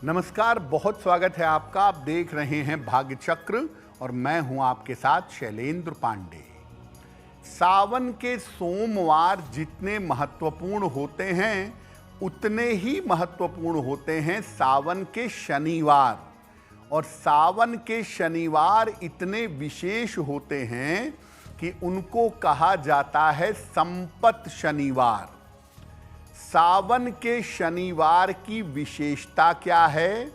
नमस्कार, बहुत स्वागत है आपका। आप देख रहे हैं भाग्य चक्र और मैं हूं आपके साथ शैलेंद्र पांडे। सावन के सोमवार जितने महत्वपूर्ण होते हैं उतने ही महत्वपूर्ण होते हैं सावन के शनिवार। और सावन के शनिवार इतने विशेष होते हैं कि उनको कहा जाता है संपत शनिवार। सावन के शनिवार की विशेषता क्या है,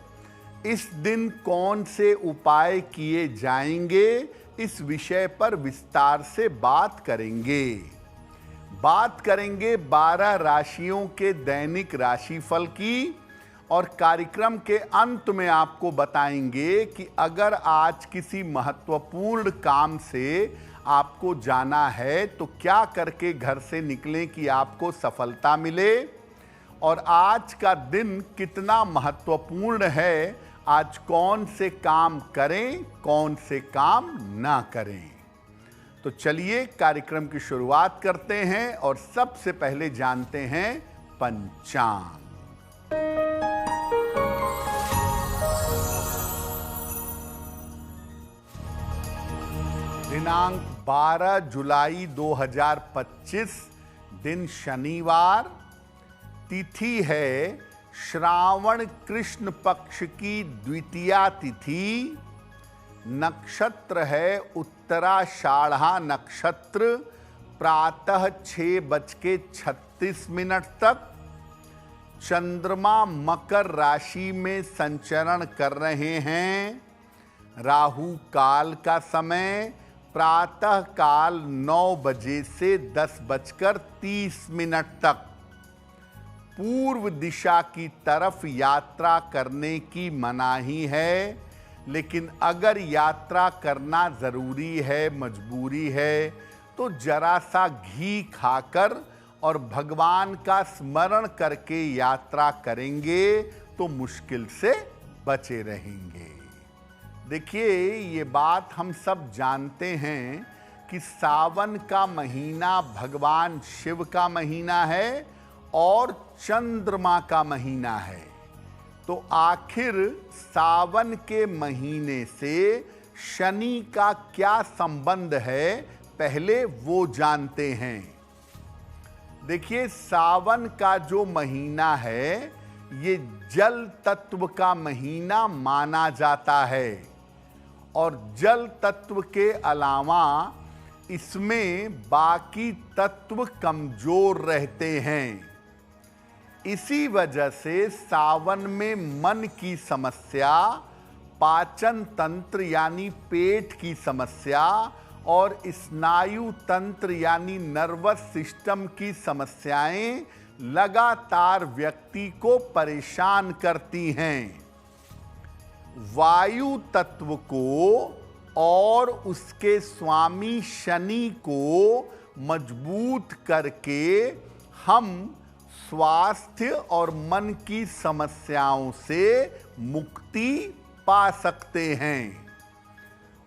इस दिन कौन से उपाय किए जाएंगे, इस विषय पर विस्तार से बात करेंगे। 12 राशियों के दैनिक राशिफल की और कार्यक्रम के अंत में आपको बताएंगे कि अगर आज किसी महत्वपूर्ण काम से आपको जाना है तो क्या करके घर से निकलें कि आपको सफलता मिले, और आज का दिन कितना महत्वपूर्ण है, आज कौन से काम करें कौन से काम ना करें। तो चलिए कार्यक्रम की शुरुआत करते हैं और सबसे पहले जानते हैं पंचांग। दिनांक 12 जुलाई 2025, दिन शनिवार, तिथि है श्रावण कृष्ण पक्ष की द्वितीया तिथि, नक्षत्र है उत्तराषाढ़ा नक्षत्र, प्रातः 6:36 तक। चंद्रमा मकर राशि में संचरण कर रहे हैं। राहु काल का समय प्रातः काल 9 बजे से 10:30 तक। पूर्व दिशा की तरफ यात्रा करने की मनाही है, लेकिन अगर यात्रा करना जरूरी है, मजबूरी है, तो जरा सा घी खाकर और भगवान का स्मरण करके यात्रा करेंगे तो मुश्किल से बचे रहेंगे। देखिए, ये बात हम सब जानते हैं कि सावन का महीना भगवान शिव का महीना है और चंद्रमा का महीना है। तो आखिर सावन के महीने से शनि का क्या संबंध है, पहले वो जानते हैं। देखिए, सावन का जो महीना है ये जल तत्व का महीना माना जाता है, और जल तत्व के अलावा इसमें बाकी तत्व कमजोर रहते हैं। इसी वजह से सावन में मन की समस्या, पाचन तंत्र यानी पेट की समस्या और स्नायु तंत्र यानी नर्वस सिस्टम की समस्याएं लगातार व्यक्ति को परेशान करती हैं। वायु तत्व को और उसके स्वामी शनि को मजबूत करके हम स्वास्थ्य और मन की समस्याओं से मुक्ति पा सकते हैं।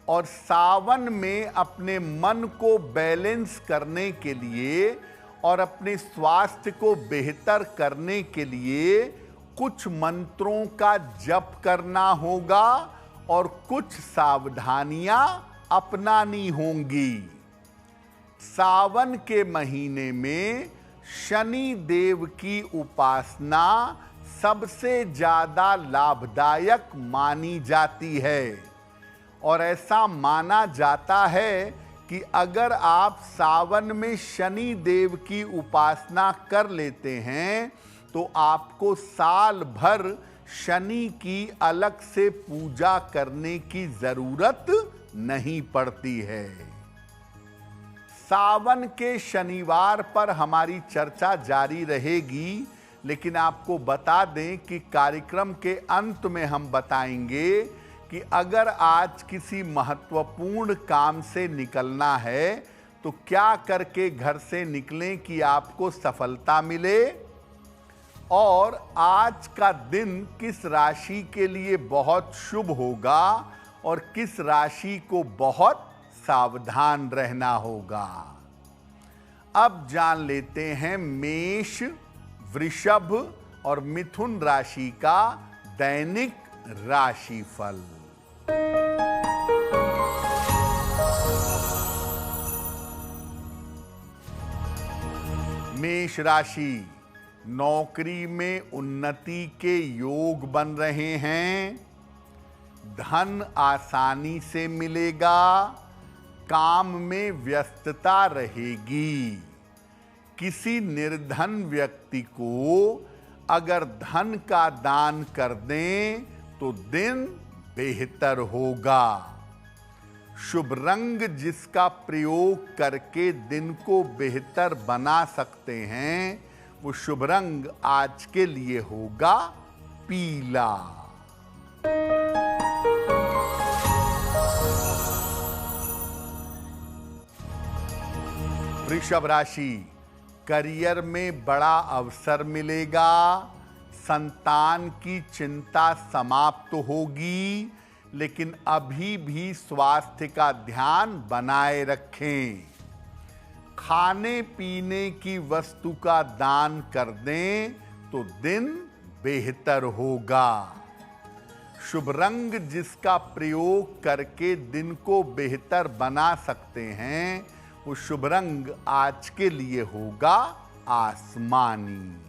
और सावन में अपने मन को बैलेंस करने के लिए और अपने स्वास्थ्य को बेहतर करने के लिए कुछ मंत्रों का जप करना होगा और कुछ सावधानियां अपनानी होंगी। सावन के महीने में शनि देव की उपासना सबसे ज्यादा लाभदायक मानी जाती है, और ऐसा माना जाता है कि अगर आप सावन में शनि देव की उपासना कर लेते हैं तो आपको साल भर शनि की अलग से पूजा करने की जरूरत नहीं पड़ती है। सावन के शनिवार पर हमारी चर्चा जारी रहेगी, लेकिन आपको बता दें कि कार्यक्रम के अंत में हम बताएंगे कि अगर आज किसी महत्वपूर्ण काम से निकलना है तो क्या करके घर से निकलें कि आपको सफलता मिले, और आज का दिन किस राशि के लिए बहुत शुभ होगा और किस राशि को बहुत सावधान रहना होगा। अब जान लेते हैं मेष, वृषभ और मिथुन राशि का दैनिक राशिफल। मेष राशि, नौकरी में उन्नति के योग बन रहे हैं। धन आसानी से मिलेगा। काम में व्यस्तता रहेगी। किसी निर्धन व्यक्ति को अगर धन का दान कर दें तो दिन बेहतर होगा। शुभ रंग जिसका प्रयोग करके दिन को बेहतर बना सकते हैं, वो शुभ रंग आज के लिए होगा पीला। वृषभ राशि, करियर में बड़ा अवसर मिलेगा। संतान की चिंता समाप्त होगी, लेकिन अभी भी स्वास्थ्य का ध्यान बनाए रखें। खाने पीने की वस्तु का दान कर दें तो दिन बेहतर होगा। शुभ रंग जिसका प्रयोग करके दिन को बेहतर बना सकते हैं, वो शुभ रंग आज के लिए होगा आसमानी।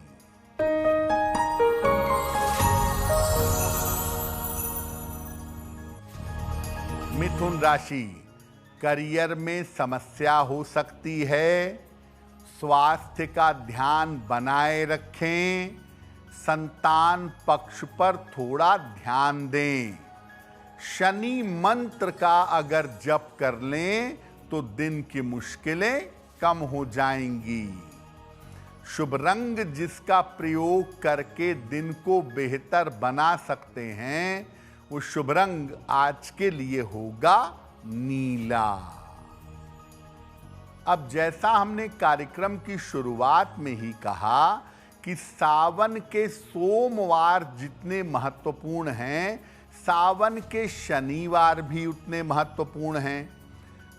मिथुन राशि, करियर में समस्या हो सकती है। स्वास्थ्य का ध्यान बनाए रखें। संतान पक्ष पर थोड़ा ध्यान दें। शनि मंत्र का अगर जप कर लें तो दिन की मुश्किलें कम हो जाएंगी। शुभ रंग जिसका प्रयोग करके दिन को बेहतर बना सकते हैं, वो शुभ रंग आज के लिए होगा नीला। अब जैसा हमने कार्यक्रम की शुरुआत में ही कहा कि सावन के सोमवार जितने महत्वपूर्ण हैं, सावन के शनिवार भी उतने महत्वपूर्ण हैं।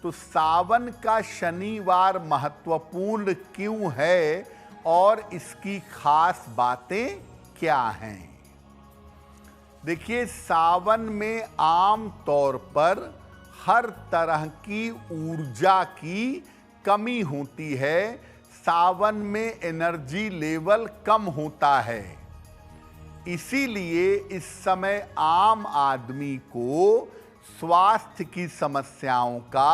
तो सावन का शनिवार महत्वपूर्ण क्यों है और इसकी खास बातें क्या हैं? देखिए, सावन में आम तौर पर हर तरह की ऊर्जा की कमी होती है। सावन में एनर्जी लेवल कम होता है। इसीलिए इस समय आम आदमी को स्वास्थ्य की समस्याओं का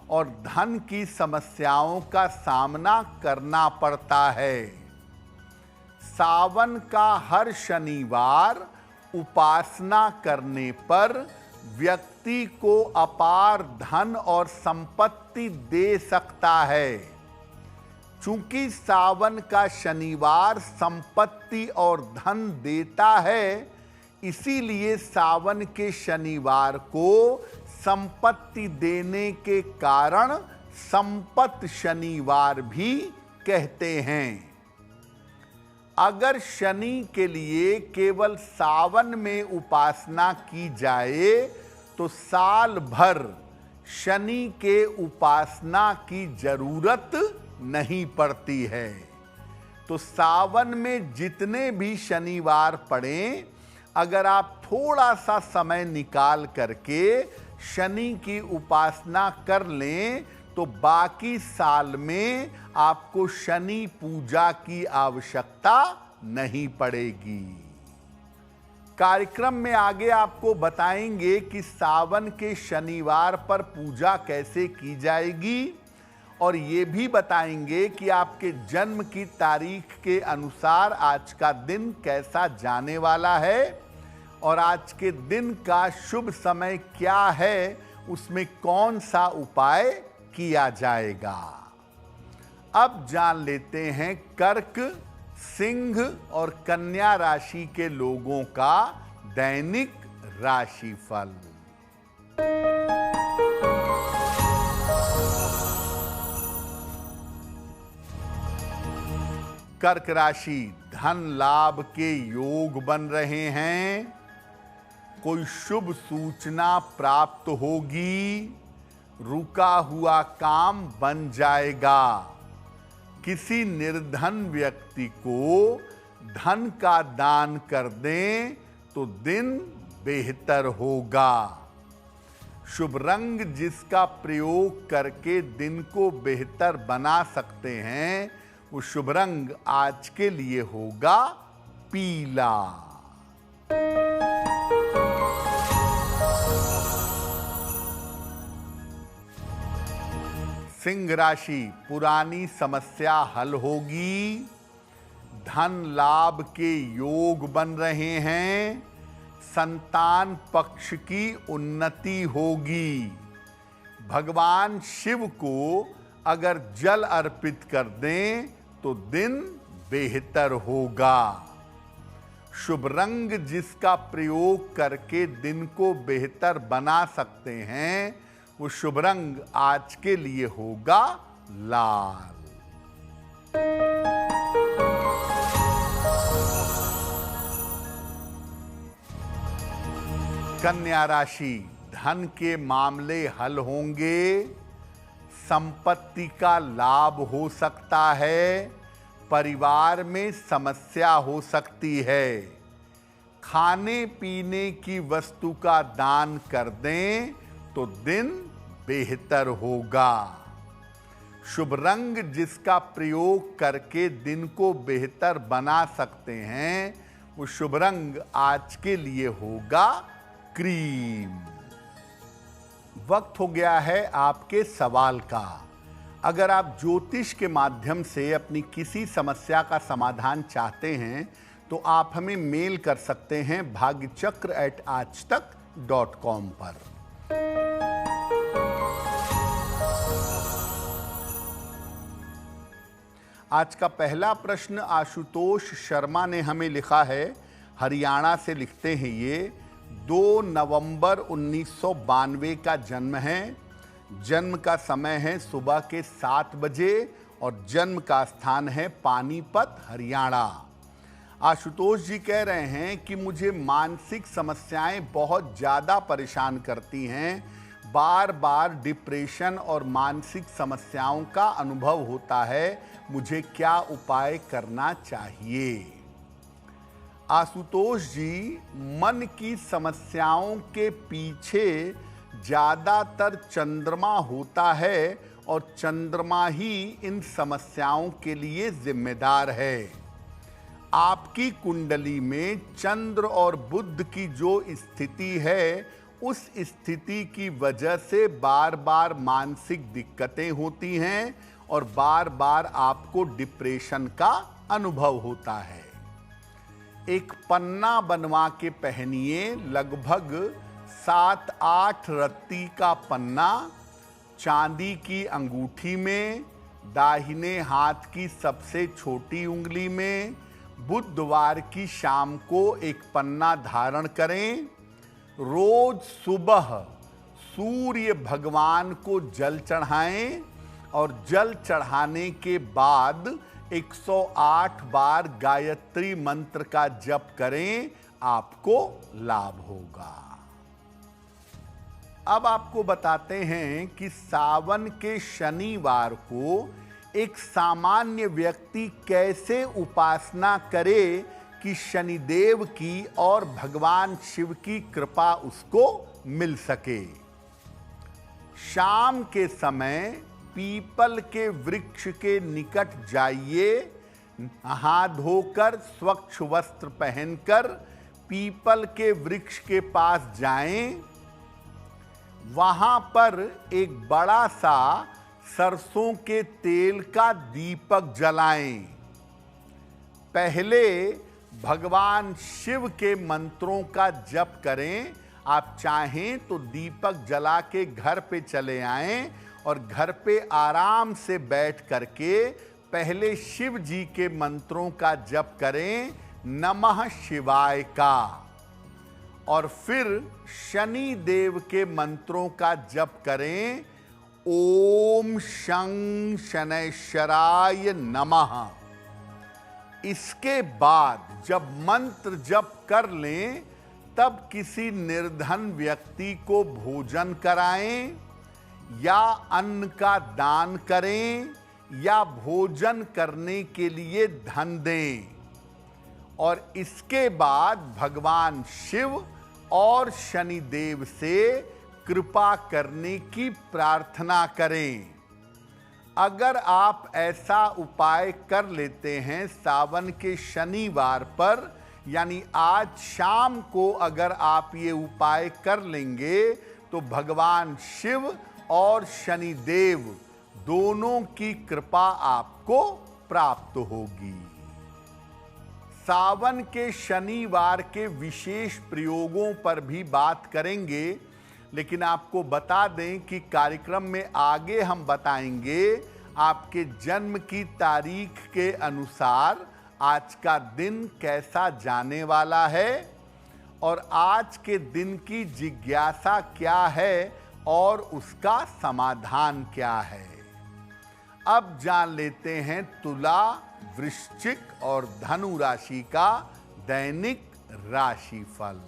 और धन की समस्याओं का सामना करना पड़ता है। सावन का हर शनिवार उपासना करने पर व्यक्ति को अपार धन और संपत्ति दे सकता है। चूंकि सावन का शनिवार संपत्ति और धन देता है, इसीलिए सावन के शनिवार को संपत्ति देने के कारण संपत शनिवार भी कहते हैं। अगर शनि के लिए केवल सावन में उपासना की जाए तो साल भर शनि के उपासना की जरूरत नहीं पड़ती है। तो सावन में जितने भी शनिवार पड़ें, अगर आप थोड़ा सा समय निकाल करके शनि की उपासना कर लें तो बाकी साल में आपको शनि पूजा की आवश्यकता नहीं पड़ेगी। कार्यक्रम में आगे आपको बताएंगे कि सावन के शनिवार पर पूजा कैसे की जाएगी और ये भी बताएंगे कि आपके जन्म की तारीख के अनुसार आज का दिन कैसा जाने वाला है और आज के दिन का शुभ समय क्या है, उसमें कौन सा उपाय किया जाएगा। अब जान लेते हैं कर्क, सिंह और कन्या राशि के लोगों का दैनिक राशिफल। कर्क राशि, धन लाभ के योग बन रहे हैं। कोई शुभ सूचना प्राप्त होगी। रुका हुआ काम बन जाएगा। किसी निर्धन व्यक्ति को धन का दान कर दें तो दिन बेहतर होगा। शुभ रंग जिसका प्रयोग करके दिन को बेहतर बना सकते हैं, वो शुभ रंग आज के लिए होगा पीला। सिंह राशि, पुरानी समस्या हल होगी। धन लाभ के योग बन रहे हैं। संतान पक्ष की उन्नति होगी। भगवान शिव को अगर जल अर्पित कर दें तो दिन बेहतर होगा। शुभ रंग जिसका प्रयोग करके दिन को बेहतर बना सकते हैं, वो शुभ रंग आज के लिए होगा लाल। कन्या राशि, धन के मामले हल होंगे। संपत्ति का लाभ हो सकता है। परिवार में समस्या हो सकती है। खाने पीने की वस्तु का दान कर दें तो दिन बेहतर होगा। शुभ रंग जिसका प्रयोग करके दिन को बेहतर बना सकते हैं, वो शुभ रंग आज के लिए होगा क्रीम। वक्त हो गया है आपके सवाल का। अगर आप ज्योतिष के माध्यम से अपनी किसी समस्या का समाधान चाहते हैं तो आप हमें मेल कर सकते हैं bhagyachakra@aajtak.com पर। आज का पहला प्रश्न आशुतोष शर्मा ने हमें लिखा है। हरियाणा से लिखते हैं ये। 2 नवंबर 1992 का जन्म है। जन्म का समय है सुबह के 7 बजे और जन्म का स्थान है पानीपत, हरियाणा। आशुतोष जी कह रहे हैं कि मुझे मानसिक समस्याएं बहुत ज़्यादा परेशान करती हैं। बार बार डिप्रेशन और मानसिक समस्याओं का अनुभव होता है। मुझे क्या उपाय करना चाहिए? आशुतोष जी, मन की समस्याओं के पीछे ज़्यादातर चंद्रमा होता है और चंद्रमा ही इन समस्याओं के लिए जिम्मेदार है। आपकी कुंडली में चंद्र और बुध की जो स्थिति है, उस स्थिति की वजह से बार बार मानसिक दिक्कतें होती हैं और बार बार आपको डिप्रेशन का अनुभव होता है। एक पन्ना बनवा के पहनिए। लगभग 7-8 रत्ती का पन्ना चांदी की अंगूठी में, दाहिने हाथ की सबसे छोटी उंगली में। बुधवार की शाम को एक पन्ना धारण करें। रोज सुबह सूर्य भगवान को जल चढ़ाएं और जल चढ़ाने के बाद 108 बार गायत्री मंत्र का जप करें, आपको लाभ होगा। अब आपको बताते हैं कि सावन के शनिवार को एक सामान्य व्यक्ति कैसे उपासना करे कि शनिदेव की और भगवान शिव की कृपा उसको मिल सके। शाम के समय पीपल के वृक्ष के निकट जाइए। नहा धोकर स्वच्छ वस्त्र पहनकर पीपल के वृक्ष के पास जाएं। वहां पर एक बड़ा सा सरसों के तेल का दीपक जलाएं। पहले भगवान शिव के मंत्रों का जप करें। आप चाहें तो दीपक जला के घर पे चले आएं और घर पे आराम से बैठ करके पहले शिव जी के मंत्रों का जप करें, नमः शिवाय का, और फिर शनि देव के मंत्रों का जप करें, ओम शं शनैश्चराय नमः। इसके बाद जब मंत्र जप कर लें तब किसी निर्धन व्यक्ति को भोजन कराएं या अन्न का दान करें या भोजन करने के लिए धन दें। और इसके बाद भगवान शिव और शनिदेव से कृपा करने की प्रार्थना करें। अगर आप ऐसा उपाय कर लेते हैं सावन के शनिवार पर, यानी आज शाम को अगर आप ये उपाय कर लेंगे तो भगवान शिव और शनिदेव दोनों की कृपा आपको प्राप्त होगी। सावन के शनिवार के विशेष प्रयोगों पर भी बात करेंगे, लेकिन आपको बता दें कि कार्यक्रम में आगे हम बताएंगे आपके जन्म की तारीख के अनुसार आज का दिन कैसा जाने वाला है और आज के दिन की जिज्ञासा क्या है और उसका समाधान क्या है। अब जान लेते हैं तुला, वृश्चिक और धनु राशि का दैनिक राशिफल।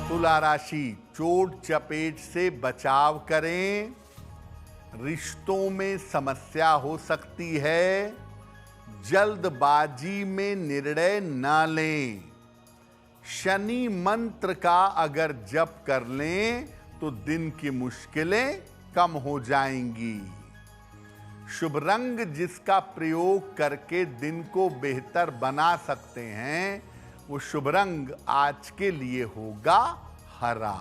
तुला राशि, चोट चपेट से बचाव करें। रिश्तों में समस्या हो सकती है। जल्दबाजी में निर्णय न लें। शनि मंत्र का अगर जप कर लें तो दिन की मुश्किलें कम हो जाएंगी। शुभ रंग जिसका प्रयोग करके दिन को बेहतर बना सकते हैं वो शुभ रंग आज के लिए होगा हरा।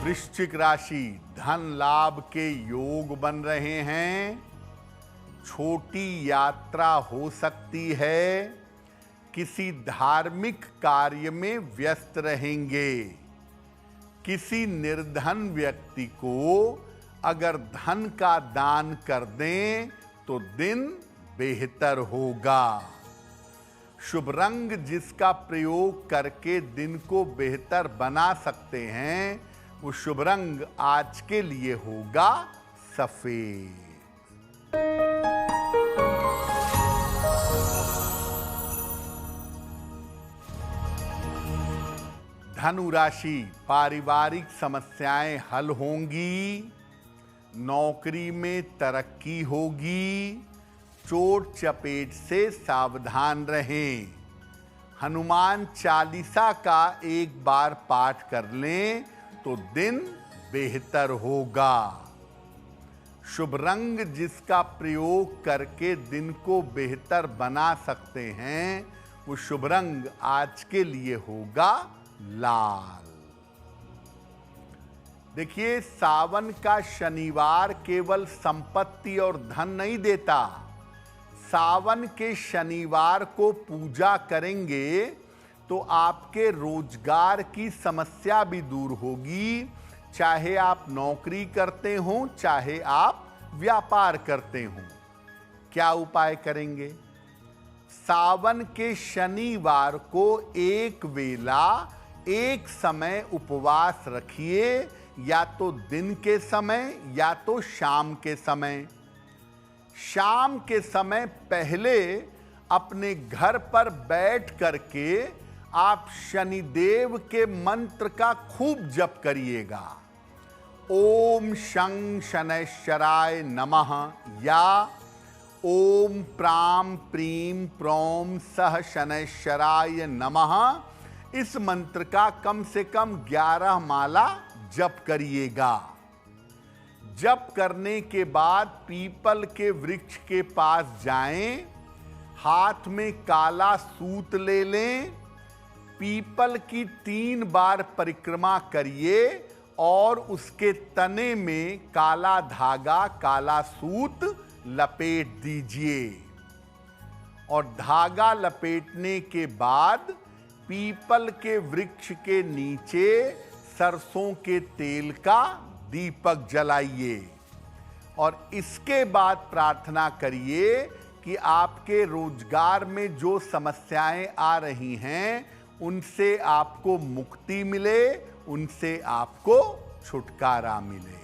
वृश्चिक राशि, धन लाभ के योग बन रहे हैं। छोटी यात्रा हो सकती है। किसी धार्मिक कार्य में व्यस्त रहेंगे। किसी निर्धन व्यक्ति को अगर धन का दान कर दें तो दिन बेहतर होगा। शुभ रंग जिसका प्रयोग करके दिन को बेहतर बना सकते हैं वो शुभ रंग आज के लिए होगा सफेद। धनु राशि, पारिवारिक समस्याएं हल होंगी। नौकरी में तरक्की होगी। चोट चपेट से सावधान रहें। हनुमान चालीसा का एक बार पाठ कर लें तो दिन बेहतर होगा। शुभ रंग जिसका प्रयोग करके दिन को बेहतर बना सकते हैं वो शुभ रंग आज के लिए होगा लाल। देखिए, सावन का शनिवार केवल संपत्ति और धन नहीं देता। सावन के शनिवार को पूजा करेंगे तो आपके रोजगार की समस्या भी दूर होगी। चाहे आप नौकरी करते हों, चाहे आप व्यापार करते हों। क्या उपाय करेंगे? सावन के शनिवार को एक वेला, एक समय उपवास रखिए, या तो दिन के समय या तो शाम के समय। शाम के समय पहले अपने घर पर बैठ करके आप शनिदेव के मंत्र का खूब जप करिएगा। ओम शं शनैश्चराय नमः या ओम प्राम प्रीम प्रौम सह शनैश्चराय नमः, इस मंत्र का कम से कम 11 माला जप करिएगा। जप करने के बाद पीपल के वृक्ष के पास जाएं, हाथ में काला सूत ले लें, पीपल की 3 बार परिक्रमा करिए और उसके तने में काला धागा, काला सूत लपेट दीजिए। और धागा लपेटने के बाद पीपल के वृक्ष के नीचे सरसों के तेल का दीपक जलाइए और इसके बाद प्रार्थना करिए कि आपके रोजगार में जो समस्याएं आ रही हैं उनसे आपको मुक्ति मिले, उनसे आपको छुटकारा मिले।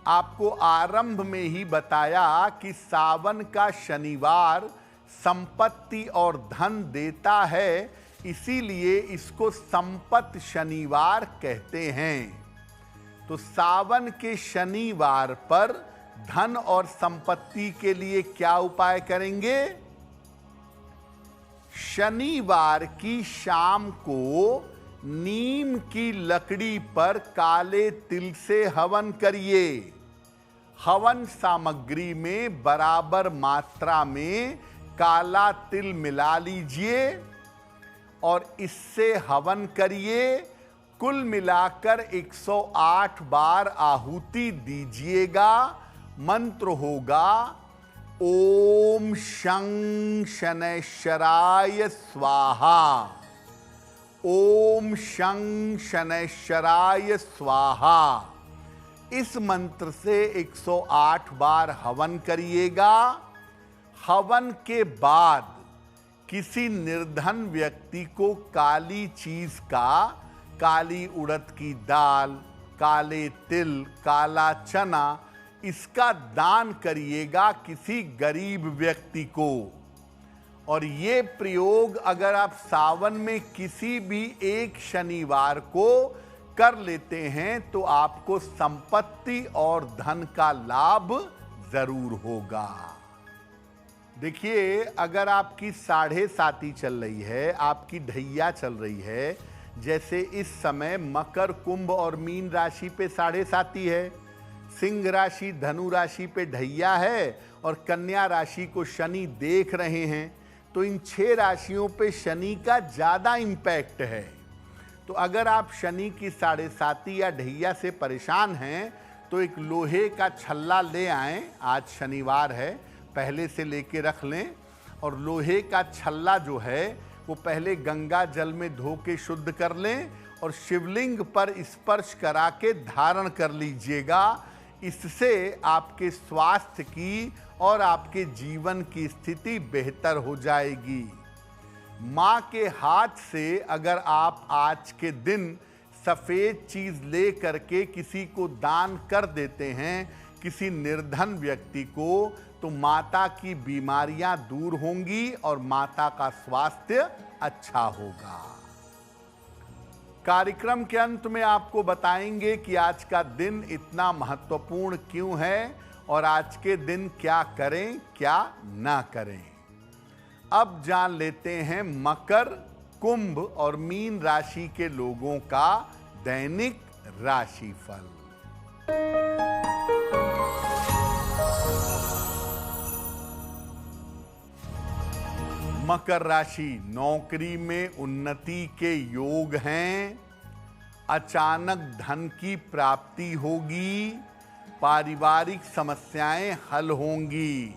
आपको आरंभ में ही बताया कि सावन का शनिवार संपत्ति और धन देता है, इसीलिए इसको संपत्ति शनिवार कहते हैं। तो सावन के शनिवार पर धन और संपत्ति के लिए क्या उपाय करेंगे? शनिवार की शाम को नीम की लकड़ी पर काले तिल से हवन करिए। हवन सामग्री में बराबर मात्रा में काला तिल मिला लीजिए और इससे हवन करिए। कुल मिलाकर 108 बार आहुति दीजिएगा। मंत्र होगा ओम शं शनैश्चराय स्वाहा, ओम शं शनैश्चराय स्वाहा। इस मंत्र से 108 बार हवन करिएगा। हवन के बाद किसी निर्धन व्यक्ति को काली चीज का, काली उड़द की दाल, काले तिल, काला चना, इसका दान करिएगा किसी गरीब व्यक्ति को। और ये प्रयोग अगर आप सावन में किसी भी एक शनिवार को कर लेते हैं तो आपको संपत्ति और धन का लाभ जरूर होगा। देखिए, अगर आपकी साढ़े साती चल रही है, आपकी ढैया चल रही है, जैसे इस समय मकर, कुंभ और मीन राशि पे साढ़े साती है, सिंह राशि, धनु राशि पे ढैया है और कन्या राशि को शनि देख रहे हैं, तो इन 6 राशियों पे शनि का ज़्यादा इम्पैक्ट है। तो अगर आप शनि की साढ़े साती या ढैया से परेशान हैं तो एक लोहे का छल्ला ले आएं। आज शनिवार है, पहले से लेके रख लें और लोहे का छल्ला जो है वो पहले गंगा जल में धो के शुद्ध कर लें और शिवलिंग पर स्पर्श करा के धारण कर लीजिएगा। इससे आपके स्वास्थ्य की और आपके जीवन की स्थिति बेहतर हो जाएगी। माँ के हाथ से अगर आप आज के दिन सफ़ेद चीज़ ले करके किसी को दान कर देते हैं, किसी निर्धन व्यक्ति को, तो माता की बीमारियां दूर होंगी और माता का स्वास्थ्य अच्छा होगा। कार्यक्रम के अंत में आपको बताएंगे कि आज का दिन इतना महत्वपूर्ण क्यों है और आज के दिन क्या करें, क्या ना करें। अब जान लेते हैं मकर, कुंभ और मीन राशि के लोगों का दैनिक राशिफल। मकर राशि, नौकरी में उन्नति के योग हैं। अचानक धन की प्राप्ति होगी। पारिवारिक समस्याएं हल होंगी।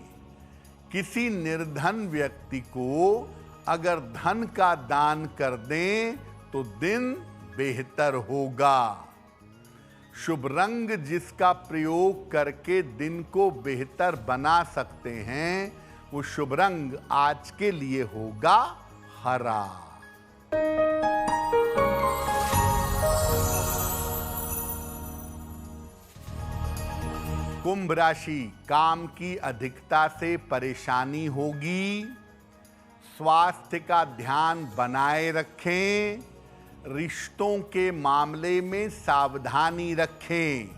किसी निर्धन व्यक्ति को अगर धन का दान कर दें तो दिन बेहतर होगा। शुभ रंग जिसका प्रयोग करके दिन को बेहतर बना सकते हैं, वो शुभ रंग आज के लिए होगा हरा। कुंभ राशि, काम की अधिकता से परेशानी होगी। स्वास्थ्य का ध्यान बनाए रखें। रिश्तों के मामले में सावधानी रखें।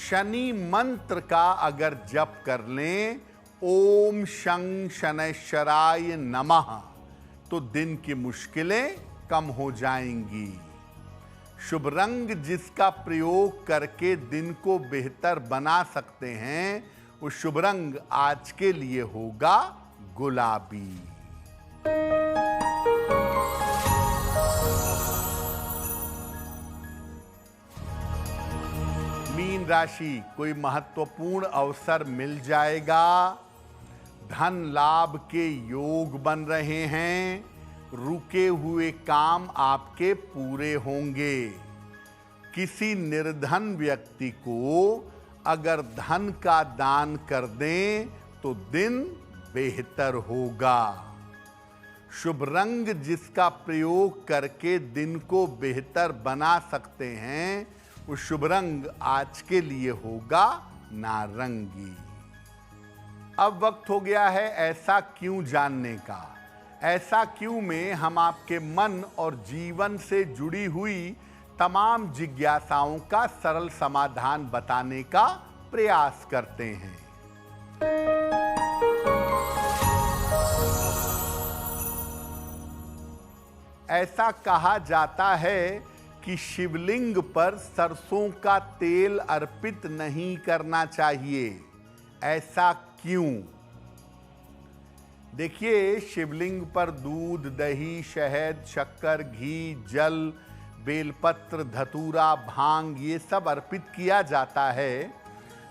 शनि मंत्र का अगर जप कर लें, ओम शं शनैश्चराय नमः, तो दिन की मुश्किलें कम हो जाएंगी। शुभ रंग जिसका प्रयोग करके दिन को बेहतर बना सकते हैं, वो शुभ रंग आज के लिए होगा गुलाबी। मीन राशि, कोई महत्वपूर्ण अवसर मिल जाएगा। धन लाभ के योग बन रहे हैं। रुके हुए काम आपके पूरे होंगे। किसी निर्धन व्यक्ति को अगर धन का दान कर दें तो दिन बेहतर होगा। शुभ रंग जिसका प्रयोग करके दिन को बेहतर बना सकते हैं, वो शुभ रंग आज के लिए होगा नारंगी। अब वक्त हो गया है ऐसा क्यों जानने का। ऐसा क्यों में हम आपके मन और जीवन से जुड़ी हुई तमाम जिज्ञासाओं का सरल समाधान बताने का प्रयास करते हैं। ऐसा कहा जाता है कि शिवलिंग पर सरसों का तेल अर्पित नहीं करना चाहिए। ऐसा क्यों? देखिए, शिवलिंग पर दूध, दही, शहद, शक्कर, घी, जल, बेलपत्र, धतूरा, भांग ये सब अर्पित किया जाता है।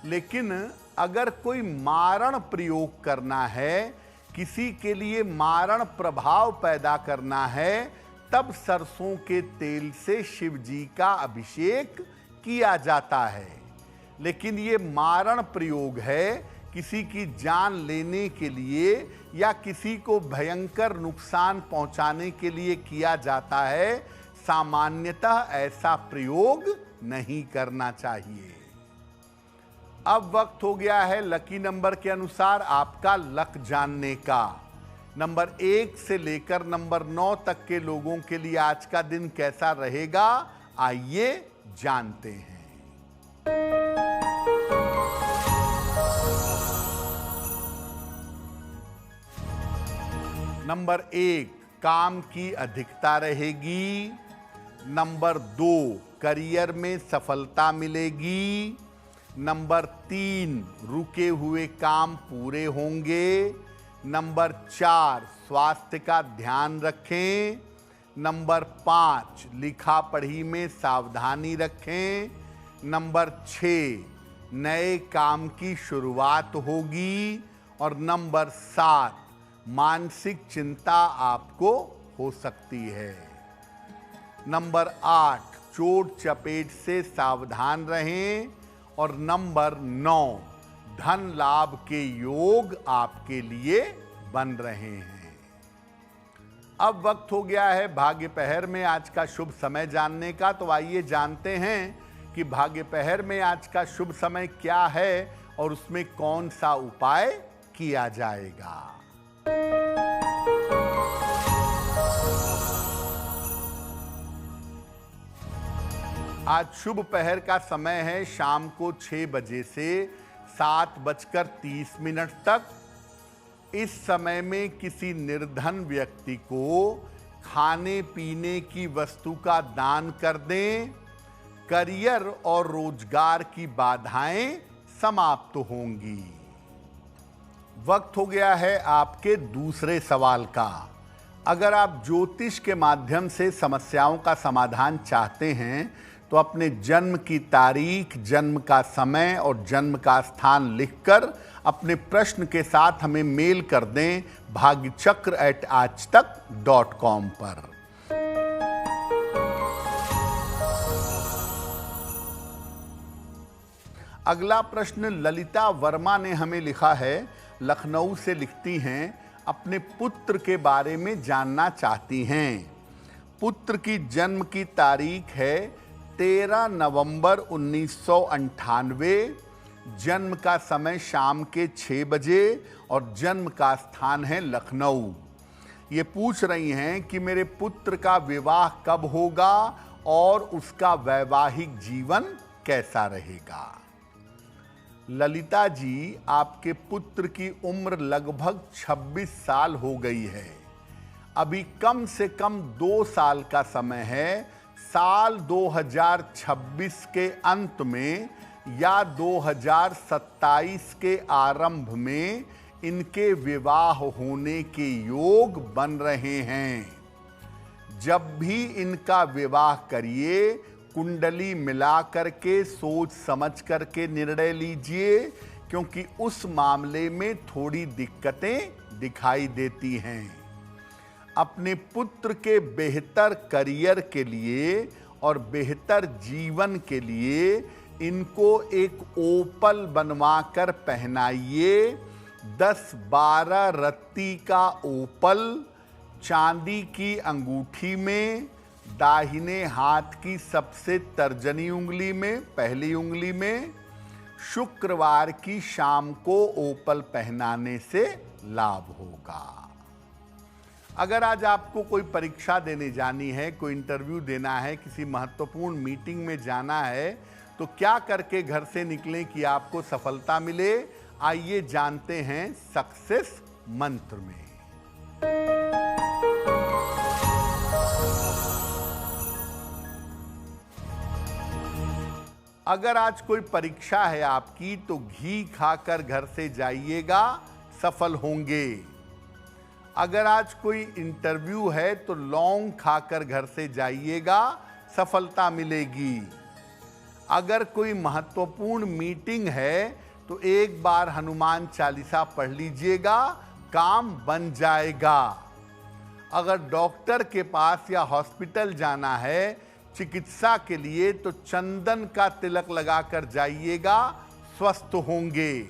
लेकिन अगर कोई मारण प्रयोग करना है, किसी के लिए मारण प्रभाव पैदा करना है, तब सरसों के तेल से शिव जी का अभिषेक किया जाता है। लेकिन ये मारण प्रयोग है, किसी की जान लेने के लिए या किसी को भयंकर नुकसान पहुंचाने के लिए किया जाता है। सामान्यतः ऐसा प्रयोग नहीं करना चाहिए। अब वक्त हो गया है लकी नंबर के अनुसार आपका लक जानने का। नंबर 1 से लेकर नंबर 9 तक के लोगों के लिए आज का दिन कैसा रहेगा, आइए जानते हैं। नंबर 1, काम की अधिकता रहेगी। नंबर 2, करियर में सफलता मिलेगी। नंबर 3, रुके हुए काम पूरे होंगे। नंबर 4, स्वास्थ्य का ध्यान रखें। नंबर 5, लिखा पढ़ी में सावधानी रखें। नंबर 6, नए काम की शुरुआत होगी। और नंबर 7, मानसिक चिंता आपको हो सकती है। नंबर 8, चोट चपेट से सावधान रहें। और नंबर 9, धन लाभ के योग आपके लिए बन रहे हैं। अब वक्त हो गया है भाग्य पहर में आज का शुभ समय जानने का। तो आइए जानते हैं कि भाग्य पहर में आज का शुभ समय क्या है और उसमें कौन सा उपाय किया जाएगा। आज शुभ पहर का समय है शाम को 6 बजे से 7:30 तक। इस समय में किसी निर्धन व्यक्ति को खाने पीने की वस्तु का दान कर दें। करियर और रोजगार की बाधाएं समाप्त होंगी। वक्त हो गया है आपके दूसरे सवाल का। अगर आप ज्योतिष के माध्यम से समस्याओं का समाधान चाहते हैं तो अपने जन्म की तारीख, जन्म का समय और जन्म का स्थान लिखकर अपने प्रश्न के साथ हमें मेल कर दें bhagyachakra@aajtak.com पर। अगला प्रश्न ललिता वर्मा ने हमें लिखा है। लखनऊ से लिखती हैं, अपने पुत्र के बारे में जानना चाहती हैं। पुत्र की जन्म की तारीख है 13 नवंबर 1998। जन्म का समय शाम के 6 बजे और जन्म का स्थान है लखनऊ। ये पूछ रही हैं कि मेरे पुत्र का विवाह कब होगा और उसका वैवाहिक जीवन कैसा रहेगा। ललिता जी, आपके पुत्र की उम्र लगभग 26 साल हो गई है। अभी कम से कम 2 साल का समय है। साल 2026 के अंत में या 2027 के आरंभ में इनके विवाह होने के योग बन रहे हैं। जब भी इनका विवाह करिए, कुंडली मिला करके सोच समझ करके निर्णय लीजिए, क्योंकि उस मामले में थोड़ी दिक्कतें दिखाई देती हैं। अपने पुत्र के बेहतर करियर के लिए और बेहतर जीवन के लिए इनको एक ओपल बनवा कर पहनाइए। 10-12 रत्ती का ओपल चांदी की अंगूठी में, दाहिने हाथ की सबसे तर्जनी उंगली में, पहली उंगली में, शुक्रवार की शाम को ओपल पहनाने से लाभ होगा। अगर आज आपको कोई परीक्षा देने जानी है, कोई इंटरव्यू देना है, किसी महत्वपूर्ण मीटिंग में जाना है, तो क्या करके घर से निकलें कि आपको सफलता मिले? आइए जानते हैं सक्सेस मंत्र में। अगर आज कोई परीक्षा है आपकी तो घी खाकर घर से जाइएगा, सफल होंगे। अगर आज कोई इंटरव्यू है तो लौंग खाकर घर से जाइएगा, सफलता मिलेगी। अगर कोई महत्वपूर्ण मीटिंग है तो एक बार हनुमान चालीसा पढ़ लीजिएगा, काम बन जाएगा। अगर डॉक्टर के पास या हॉस्पिटल जाना है चिकित्सा के लिए तो चंदन का तिलक लगाकर जाइएगा, स्वस्थ होंगे।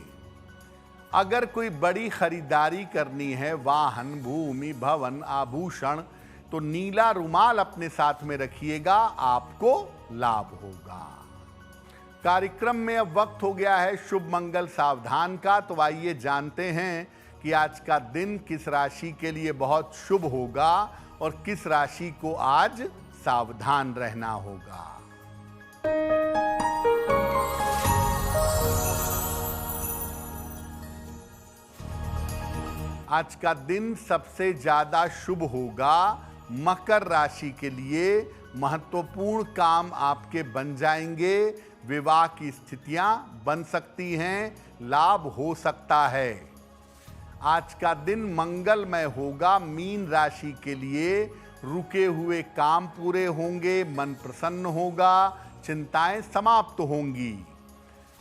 अगर कोई बड़ी खरीदारी करनी है, वाहन, भूमि, भवन, आभूषण, तो नीला रुमाल अपने साथ में रखिएगा, आपको लाभ होगा। कार्यक्रम में अब वक्त हो गया है शुभ मंगल सावधान का, तो आइए जानते हैं कि आज का दिन किस राशि के लिए बहुत शुभ होगा और किस राशि को आज सावधान रहना होगा। आज का दिन सबसे ज्यादा शुभ होगा मकर राशि के लिए। महत्वपूर्ण काम आपके बन जाएंगे, विवाह की स्थितियां बन सकती हैं, लाभ हो सकता है। आज का दिन मंगलमय होगा मीन राशि के लिए। रुके हुए काम पूरे होंगे, मन प्रसन्न होगा, चिंताएं समाप्त होंगी।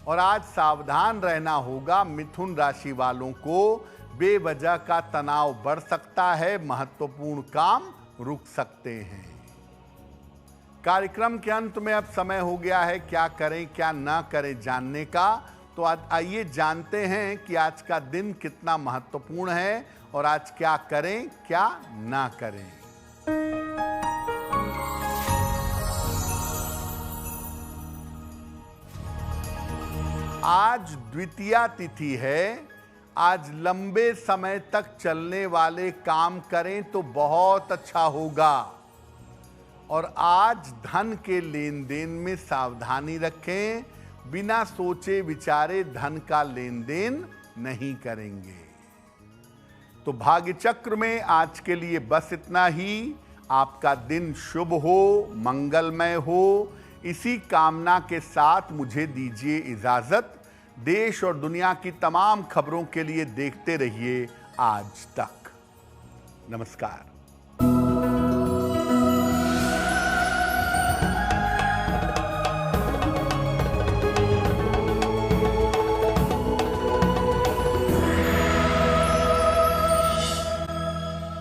और आज सावधान रहना होगा मिथुन राशि वालों को, बेवजह का तनाव बढ़ सकता है, महत्वपूर्ण काम रुक सकते हैं। कार्यक्रम के अंत में अब समय हो गया है क्या करें क्या ना करें जानने का, तो आज आइए जानते हैं कि आज का दिन कितना महत्वपूर्ण है और आज क्या करें क्या ना करें। आज द्वितीया तिथि है। आज लंबे समय तक चलने वाले काम करें तो बहुत अच्छा होगा। और आज धन के लेन देन में सावधानी रखें, बिना सोचे विचारे धन का लेन देन नहीं करेंगे। तो भाग्य चक्र में आज के लिए बस इतना ही। आपका दिन शुभ हो, मंगलमय हो, इसी कामना के साथ मुझे दीजिए इजाजत। देश और दुनिया की तमाम खबरों के लिए देखते रहिए आज तक। नमस्कार।